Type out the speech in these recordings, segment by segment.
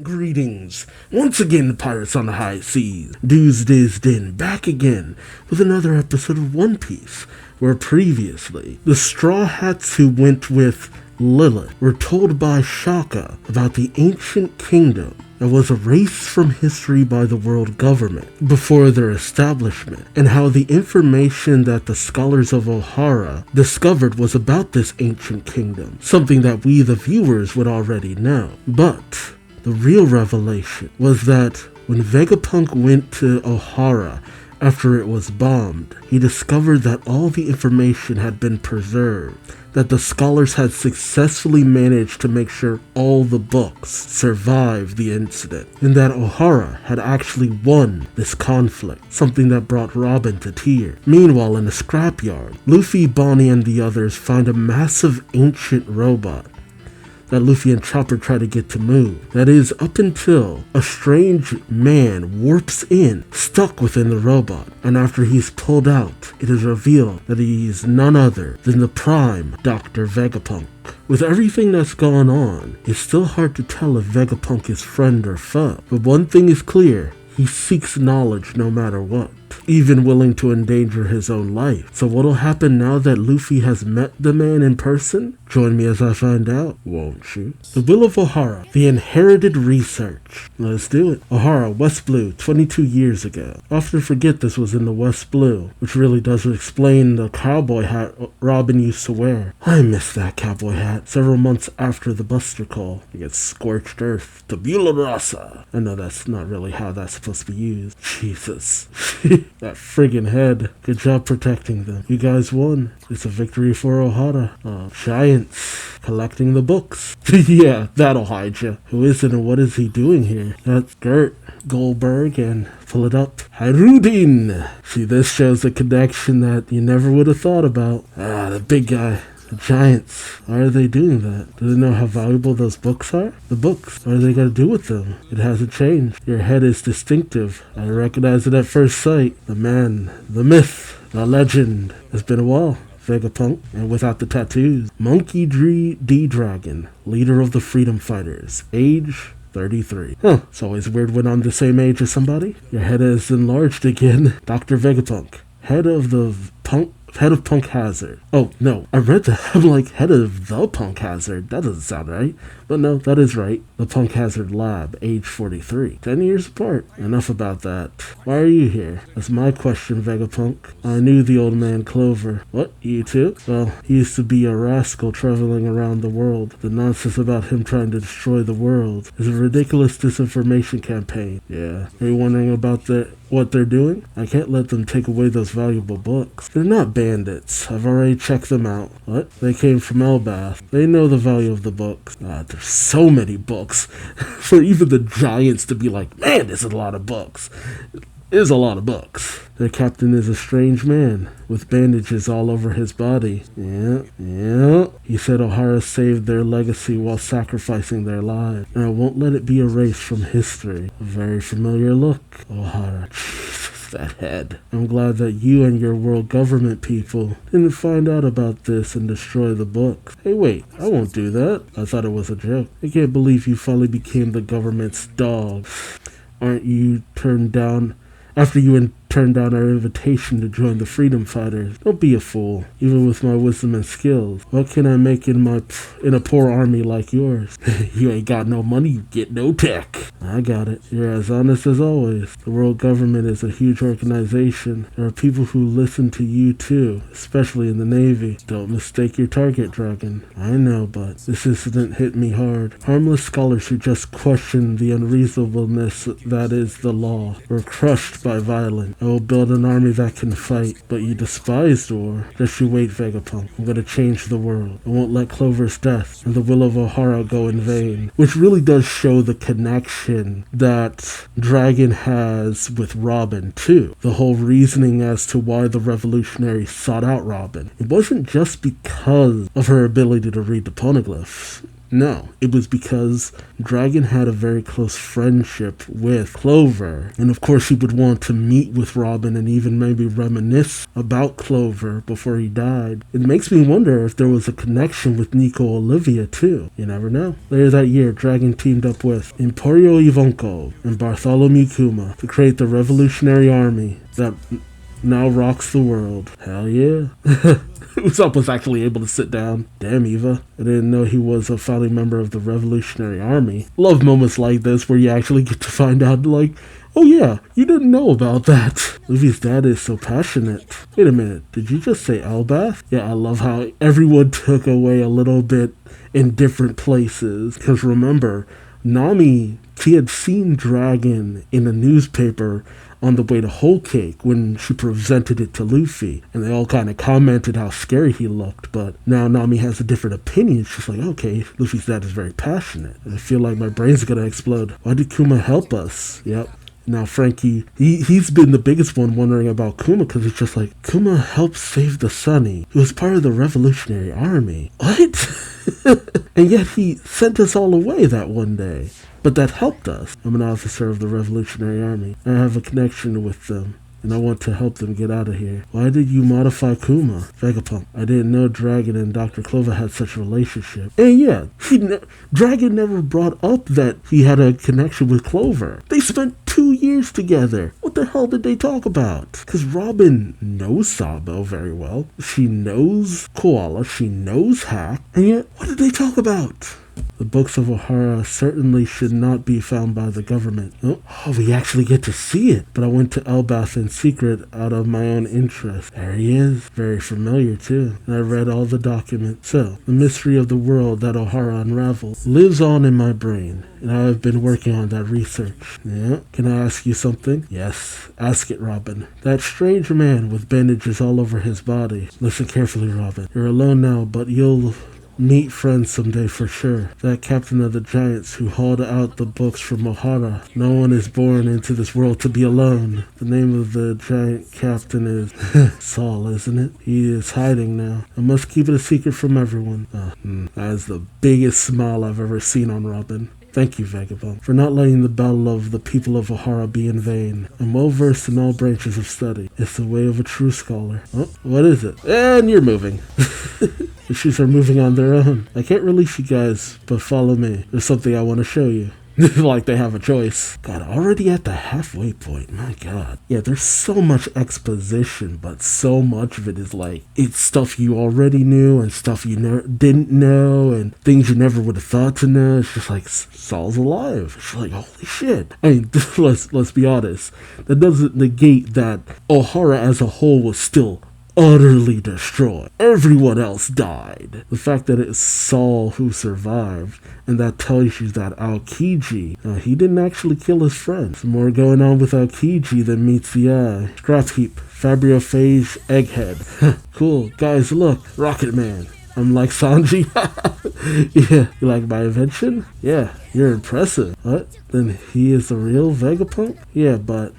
Greetings, once again, pirates on the high seas. Duuz-Diz-Din back again with another episode of One Piece, where previously the Straw Hats who went with Lilith were told by Shaka about the ancient kingdom that was erased from history by the world government before their establishment, and how the information that the scholars of Ohara discovered was about this ancient kingdom, something that we the viewers would already know. But the real revelation was that when Vegapunk went to Ohara after it was bombed, he discovered that all the information had been preserved, that the scholars had successfully managed to make sure all the books survived the incident, and that Ohara had actually won this conflict, something that brought Robin to tears. Meanwhile, in the scrapyard, Luffy, Bonnie, and the others find a massive ancient robot that Luffy and Chopper try to get to move. That is, up until a strange man warps in, stuck within the robot, and after he's pulled out, it is revealed that he is none other than the prime Dr. Vegapunk. With everything that's gone on, it's still hard to tell if Vegapunk is friend or foe, but one thing is clear: he seeks knowledge no matter what, even willing to endanger his own life. So what'll happen now that Luffy has met the man in person? Join me as I find out, won't you? The Will of Ohara, the inherited research. Let's do it. Ohara, West Blue, 22 years ago. I often forget this was in the West Blue, which really does explain the cowboy hat Robin used to wear. I miss that cowboy hat. Several months after the Buster Call, he gets scorched earth. Tabula rasa. I know that's not really how that's supposed to be used. Jesus. That friggin' head. Good job protecting them. You guys won. It's a victory for Ohara. Giants collecting the books. Yeah, that'll hide you. Who is it and what is he doing here? That's Gert Goldberg, and pull it up. Harudin. See, this shows a connection that you never would have thought about. The big guy. The Giants. Why are they doing that? Do they know how valuable those books are? The books. What are they going to do with them? It hasn't changed. Your head is distinctive. I recognize it at first sight. The man, the myth, the legend. It's been a while. Vegapunk, and without the tattoos. Monkey D. Dragon, leader of the Freedom Fighters. Age 33. It's always weird when I'm the same age as somebody. Your head is enlarged again. Dr. Vegapunk, head of Punk Hazard. Oh, no, I read that. I'm like, head of the Punk Hazard. That doesn't sound right. But no, that is right. The Punk Hazard Lab, age 43. 10 years apart. Enough about that. Why are you here? That's my question, Vegapunk. I knew the old man Clover. What, you too? Well, he used to be a rascal traveling around the world. The nonsense about him trying to destroy the world is a ridiculous disinformation campaign. Yeah. Are you wondering about what they're doing? I can't let them take away those valuable books. They're not bandits. I've already checked them out. What? They came from Elbath. They know the value of the books. There's so many books. For even the Giants to be like, man, this is a lot of books. It is a lot of books. Their captain is a strange man, with bandages all over his body. Yeah. He said Ohara saved their legacy while sacrificing their lives, and I won't let it be erased from history. A very familiar look, Ohara. Jesus, that head. I'm glad that you and your world government people didn't find out about this and destroy the books. Hey, wait, I won't do that. I thought it was a joke. I can't believe you finally became the government's dog. Aren't you turned down after you turned down our invitation to join the Freedom Fighters? Don't be a fool. Even with my wisdom and skills, what can I make in a poor army like yours? You ain't got no money, you get no tech. I got it. You're as honest as always. The world government is a huge organization. There are people who listen to you too, especially in the Navy. Don't mistake your target, Dragon. I know, but this incident hit me hard. Harmless scholars who just question the unreasonableness that is the law were crushed by violence. I will build an army that can fight, but you despise war. Just you wait, Vegapunk. I'm gonna change the world. I won't let Clover's death and the will of Ohara go in vain. Which really does show the connection that Dragon has with Robin, too. The whole reasoning as to why the revolutionaries sought out Robin. It wasn't just because of her ability to read the poneglyphs. No, it was because Dragon had a very close friendship with Clover, and of course he would want to meet with Robin and even maybe reminisce about Clover before he died. It makes me wonder if there was a connection with Nico Olivia too. You never know. Later that year, Dragon teamed up with Emporio Ivankov and Bartholomew Kuma to create the Revolutionary Army that now rocks the world. Hell yeah. Usopp was actually able to sit down. Damn, Eva. I didn't know he was a founding member of the Revolutionary Army. Love moments like this where you actually get to find out, like, oh yeah, you didn't know about that. Luffy's dad is so passionate. Wait a minute, did you just say Elbath? Yeah, I love how everyone took away a little bit in different places. Because remember, Nami, she had seen Dragon in a newspaper on the way to Whole Cake when she presented it to Luffy, and they all kind of commented how scary he looked. But now Nami has a different opinion. She's like, okay, Luffy's dad is very passionate. I feel like my brain's gonna explode. Why did Kuma help us? Yep. Now Frankie, he's been the biggest one wondering about Kuma, because it's just like, Kuma helped save the Sunny. He was part of the Revolutionary Army. What? And yet he sent us all away that one day. But that helped us. I'm an officer of the Revolutionary Army. I have a connection with them, and I want to help them get out of here. Why did you modify Kuma? Vegapunk. I didn't know Dragon and Dr. Clover had such a relationship. And yeah, Dragon never brought up that he had a connection with Clover. They spent 2 years together. What the hell did they talk about? Because Robin knows Sabo very well. She knows Koala. She knows Hack. And yet, what did they talk about? The books of Ohara certainly should not be found by the government. Oh, we actually get to see it. But I went to Elbath in secret out of my own interest. There he is. Very familiar, too. And I read all the documents. So, the mystery of the world that Ohara unraveled lives on in my brain. And I have been working on that research. Yeah. Can I ask you something? Yes. Ask it, Robin. That strange man with bandages all over his body. Listen carefully, Robin. You're alone now, but you'll meet friends someday for sure. That captain of the giants who hauled out the books from Ohara. No one is born into this world to be alone. The name of the giant captain is Saul, isn't it? He is hiding now. I must keep it a secret from everyone. That is the biggest smile I've ever seen on Robin. Thank you, Vagabond, for not letting the battle of the people of Ohara be in vain. I'm well versed in all branches of study. It's the way of a true scholar. Oh, what is it? And you're moving. The shoes are moving on their own. I can't release you guys, but follow me. There's something I want to show you. Like they have a choice. God, already at the halfway point. My God. Yeah, there's so much exposition, but so much of it is like, it's stuff you already knew and stuff you didn't know and things you never would have thought to know. It's just like, Saul's alive. It's like, holy shit. I mean, let's be honest. That doesn't negate that Ohara as a whole was still utterly destroyed. Everyone else died. The fact that it's Saul who survived, and that tells you that Aokiji, he didn't actually kill his friends. More going on with Aokiji than meets the eye. Scrap heap, Fabriophage, Egghead. Cool. Guys, look, Rocket Man. I'm like Sanji. Yeah, you like my invention? Yeah, you're impressive. What? Then he is the real Vegapunk? Yeah, but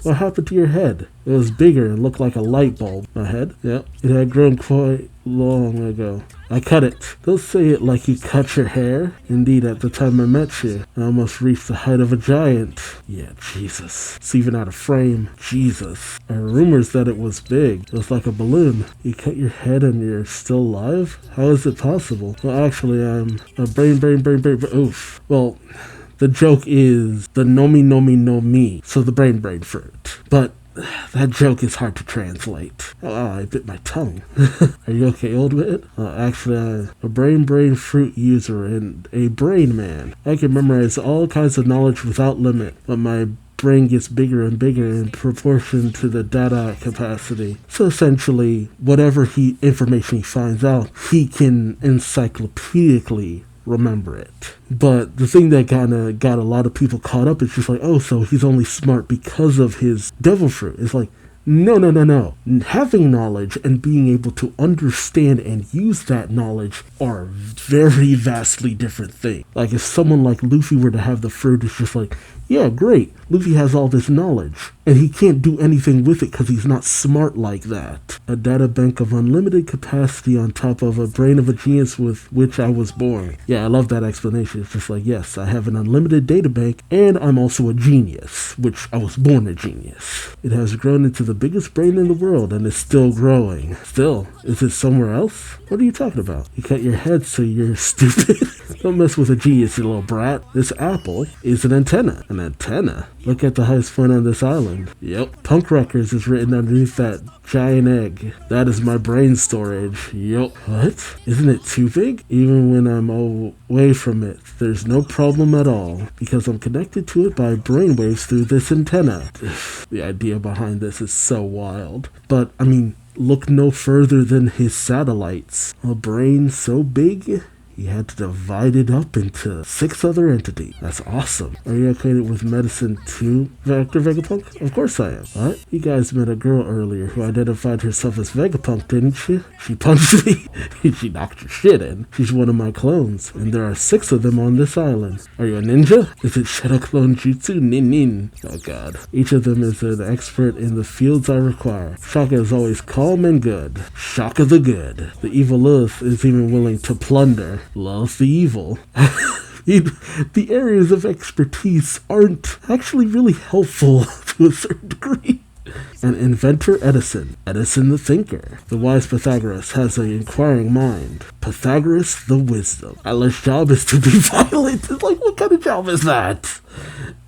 what happened to your head? It was bigger and looked like a light bulb. My head? Yeah, it had grown quite long ago. I cut it. Don't say it like you cut your hair. Indeed, at the time I met you, I almost reached the height of a giant. Yeah, Jesus. It's even out of frame. Jesus. I heard rumors that it was big. It was like a balloon. You cut your head and you're still alive? How is it possible? Well, actually, I'm a brain. Oof. Well, the joke is the nomi no mi. So the brain fruit. But that joke is hard to translate. Oh, I bit my tongue. Are you okay, old man? Actually, I'm a brain fruit user and a brain man. I can memorize all kinds of knowledge without limit, but my brain gets bigger and bigger in proportion to the data capacity. So essentially, whatever information he finds out, he can encyclopedically remember it. But the thing that kind of got a lot of people caught up is just like, oh, so he's only smart because of his devil fruit. It's like, No. Having knowledge and being able to understand and use that knowledge are very vastly different things. Like if someone like Luffy were to have the fruit, it's just like, yeah, great. Luffy has all this knowledge, and he can't do anything with it because he's not smart like that. A data bank of unlimited capacity on top of a brain of a genius with which I was born. Yeah, I love that explanation. It's just like, yes, I have an unlimited data bank, and I'm also a genius, which I was born a genius. It has grown into the biggest brain in the world, and is still growing. Still, is it somewhere else? What are you talking about? You cut your head so you're stupid. Don't mess with a genius, you little brat. This apple is an antenna. An antenna? Look at the highest point on this island. Yep. Punk Records is written underneath that giant egg. That is my brain storage. Yep. What? Isn't it too big? Even when I'm away from it, there's no problem at all, because I'm connected to it by brainwaves through this antenna. The idea behind this is so wild. But, I mean, look no further than his satellites. A brain so big, he had to divide it up into 6 other entities. That's awesome. Are you acquainted with medicine too, Dr. Vegapunk? Of course I am. What? You guys met a girl earlier who identified herself as Vegapunk, didn't she? She punched me. She knocked your shit in. She's one of my clones, and there are 6 of them on this island. Are you a ninja? Is it Shadow Clone Jutsu? Nin. Oh god. Each of them is an expert in the fields I require. Shaka is always calm and good. Shaka the good. The evil Lilith is even willing to plunder. Loves the evil. The areas of expertise aren't actually really helpful to a certain degree. An inventor, Edison the thinker. The wise Pythagoras has an inquiring mind. Pythagoras the wisdom. Atlas' job is to be violent. It's like, what kind of job is that?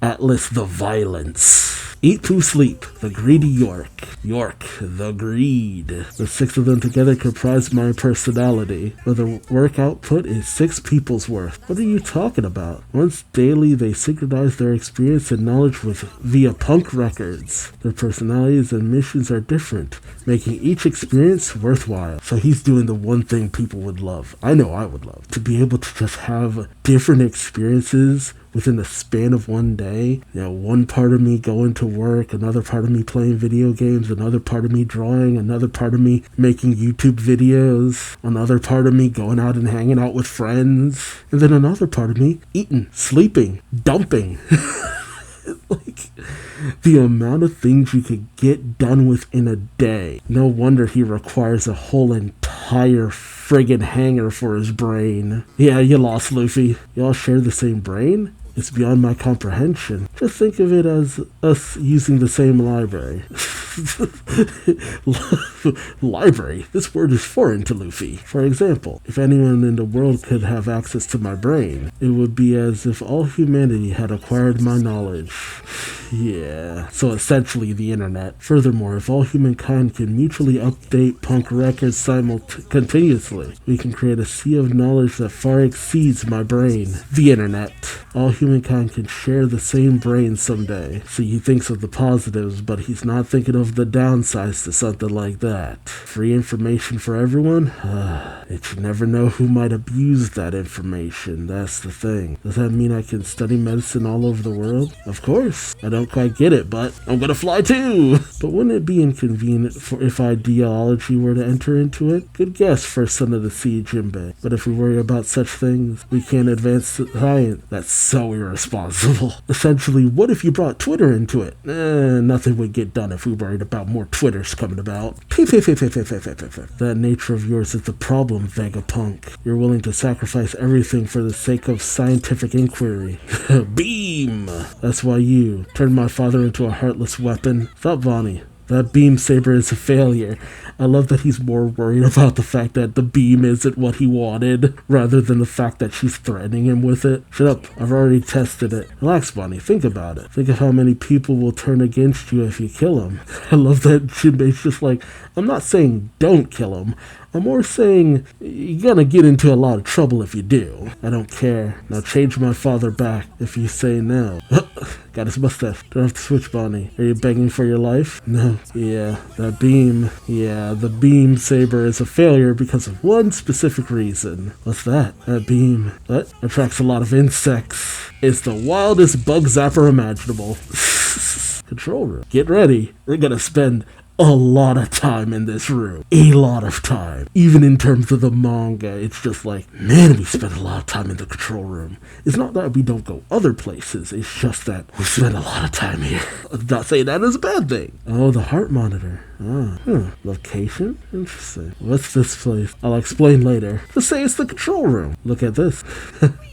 Atlas the violence. Eat, poo, sleep. The greedy York. The greed. The 6 of them together comprise my personality, but the work output is 6 people's worth. What are you talking about? Once daily, they synchronize their experience and knowledge via Punk Records. Their personalities and missions are different, making each experience worthwhile. So he's doing the one thing people would love. I know I would love. To be able to just have different experiences within the span of one day. You know, one part of me going to work, another part of me playing video games, another part of me drawing, another part of me making YouTube videos, another part of me going out and hanging out with friends, and then another part of me eating, sleeping, dumping. Like, the amount of things you could get done within a day. No wonder he requires a whole entire friggin' hangar for his brain. Yeah, you lost, Luffy. Y'all share the same brain? It's beyond my comprehension. Just think of it as us using the same library. Library? This word is foreign to Luffy. For example, if anyone in the world could have access to my brain, it would be as if all humanity had acquired my knowledge. Yeah. So essentially the internet. Furthermore, if all humankind can mutually update Punk Records continuously, we can create a sea of knowledge that far exceeds my brain. The internet. All humankind can share the same brain someday. So he thinks of the positives, but he's not thinking of the downsides to something like that. Free information for everyone? But you never know who might abuse that information. That's the thing. Does that mean I can study medicine all over the world? Of course. I don't quite get it, but I'm gonna fly too! But wouldn't it be inconvenient if ideology were to enter into it? Good guess, first son of the sea, Jinbei. But if we worry about such things, we can't advance science. That's so irresponsible. Essentially, what if you brought Twitter into it? Nothing would get done if we worried about more Twitters coming about. That nature of yours is the problem, Vegapunk. You're willing to sacrifice everything for the sake of scientific inquiry. Beam! That's why you turned my father into a heartless weapon. Stop, Vonnie. That beam saber is a failure. I love that he's more worried about the fact that the beam isn't what he wanted, rather than the fact that she's threatening him with it. Shut up, I've already tested it. Relax, Bonnie, think about it. Think of how many people will turn against you if you kill him. I love that Jinbei's just like, I'm not saying don't kill him. I'm more saying you're gonna get into a lot of trouble if you do. I don't care. Now change my father back if you say no. Got his mustache. Don't have to switch, Bonnie. Are you begging for your life? No. Yeah, that beam. Yeah, the beam saber is a failure because of one specific reason. What's that? That beam. What? Attracts a lot of insects. It's the wildest bug zapper imaginable. Control room. Get ready. We're gonna spend a lot of time in this room. A lot of time. Even in terms of the manga, it's just like, man, we spent a lot of time in the control room. It's not that we don't go other places, it's just that we spend a lot of time here. I'm not saying that is a bad thing. Oh, the heart monitor. Location? Interesting. What's this place? I'll explain later. Just say it's the control room. Look at this.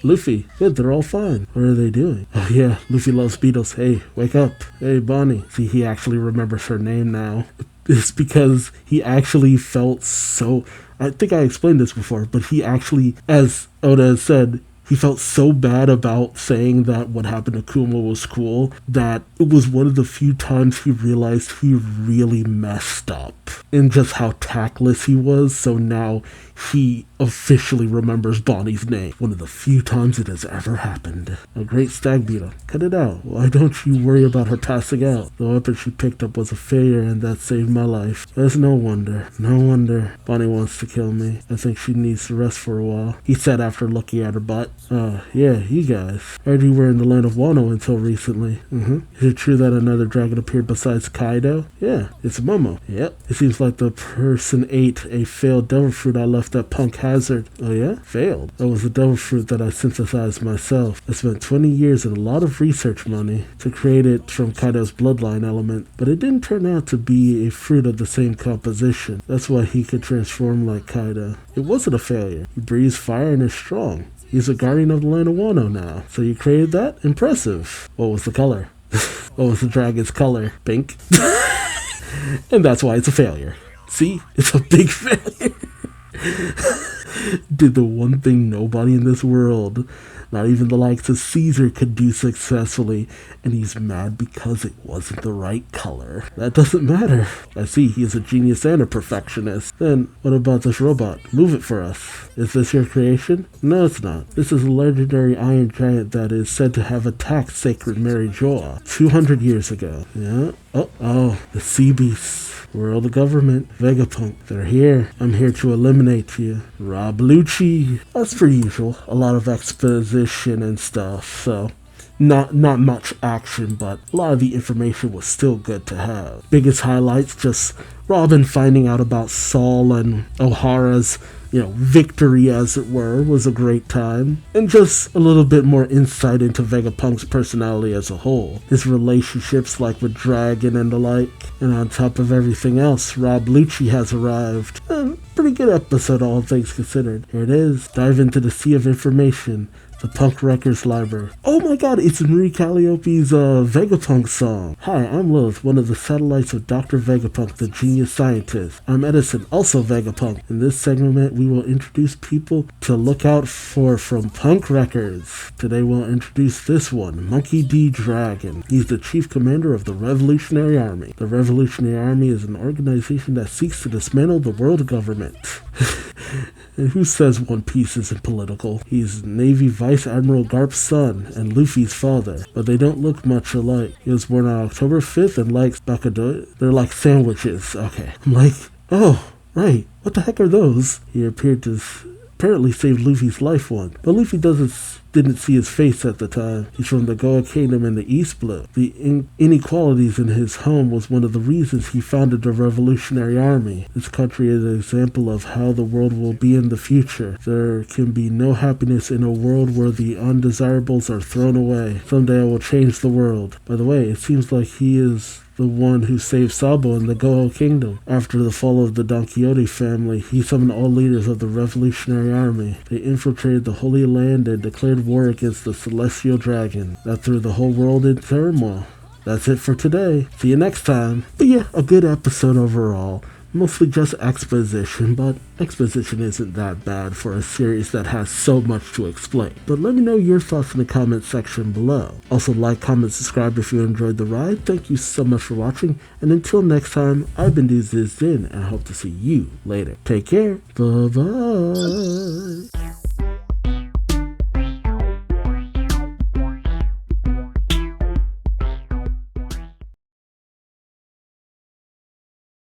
Luffy. Good, they're all fine. What are they doing? Oh yeah, Luffy loves beetles. Hey, wake up. Hey, Bonnie. See, he actually remembers her name now. It's because he actually felt so... I think I explained this before, but he actually, as Oda said, he felt so bad about saying that what happened to Kuma was cool that it was one of the few times he realized he really messed up in just how tactless he was. So now he officially remembers Bonnie's name. One of the few times it has ever happened. A great stag beetle. Cut it out. Why don't you worry about her passing out? The weapon she picked up was a failure and that saved my life. There's no wonder. No wonder. Bonnie wants to kill me. I think she needs to rest for a while, he said after looking at her butt. Yeah, you guys. I heard you were in the land of Wano until recently. Is it true that another dragon appeared besides Kaido? Yeah, it's Momo. Yep. It seems like the person ate a failed devil fruit I left at Punk Hazard. Oh yeah? Failed. That was the devil fruit that I synthesized myself. I spent 20 years and a lot of research money to create it from Kaido's bloodline element, but it didn't turn out to be a fruit of the same composition. That's why he could transform like Kaido. It wasn't a failure. He breathes fire and is strong. He's a guardian of the land of Wano now. So you created that? Impressive. What was the color? What was the dragon's color? Pink? And that's why it's a failure. See? It's a big failure. Did the one thing nobody in this world, not even the likes of Caesar, could do successfully, and he's mad because it wasn't the right color. That doesn't matter. I see, he is a genius and a perfectionist. Then, what about this robot? Move it for us. Is this your creation? No, it's not. This is a legendary iron giant that is said to have attacked Sacred Mary Joa 200 years ago. Yeah? Oh, the sea beasts. World of government, Vegapunk, they're here. I'm here to eliminate you. Rob Lucci. That's per usual. A lot of exposition and stuff, so not much action, but a lot of the information was still good to have. Biggest highlights, just Robin finding out about Saul and Ohara's, victory, as it were, was a great time. And just a little bit more insight into Vegapunk's personality as a whole. His relationships, like with Dragon and the like. And on top of everything else, Rob Lucci has arrived. Pretty good episode, all things considered. Here it is. Dive into the sea of information. The Punk Records Library. Oh my god, it's Marie Calliope's Vegapunk song. Hi, I'm Lilith, one of the satellites of Dr. Vegapunk, the genius scientist. I'm Edison, also Vegapunk. In this segment, we will introduce people to look out for from Punk Records. Today we'll introduce this one, Monkey D. Dragon. He's the chief commander of the Revolutionary Army. The Revolutionary Army is an organization that seeks to dismantle the world government. And who says One Piece isn't political? He's Navy Vice Admiral Garp's son and Luffy's father, but they don't look much alike. He was born on October 5th and likes bakado. They're like sandwiches. Okay. I'm like, oh, right. What the heck are those? He apparently saved Luffy's life once, but Luffy didn't see his face at the time. He's from the Goa Kingdom in the East Blue. The inequalities in his home was one of the reasons he founded the Revolutionary Army. This country is an example of how the world will be in the future. There can be no happiness in a world where the undesirables are thrown away. Someday I will change the world. By the way, it seems like he is the one who saved Sabo in the Goho Kingdom. After the fall of the Don Quixote family, he summoned all leaders of the Revolutionary Army. They infiltrated the Holy Land and declared war against the Celestial Dragon. That threw the whole world in turmoil. That's it for today. See you next time. But yeah, a good episode overall. Mostly just exposition, but exposition isn't that bad for a series that has so much to explain. But let me know your thoughts in the comment section below. Also like, comment, subscribe if you enjoyed the ride. Thank you so much for watching, and until next time, I've been Duuz-Diz-Din, and I hope to see you later. Take care. Bye-bye.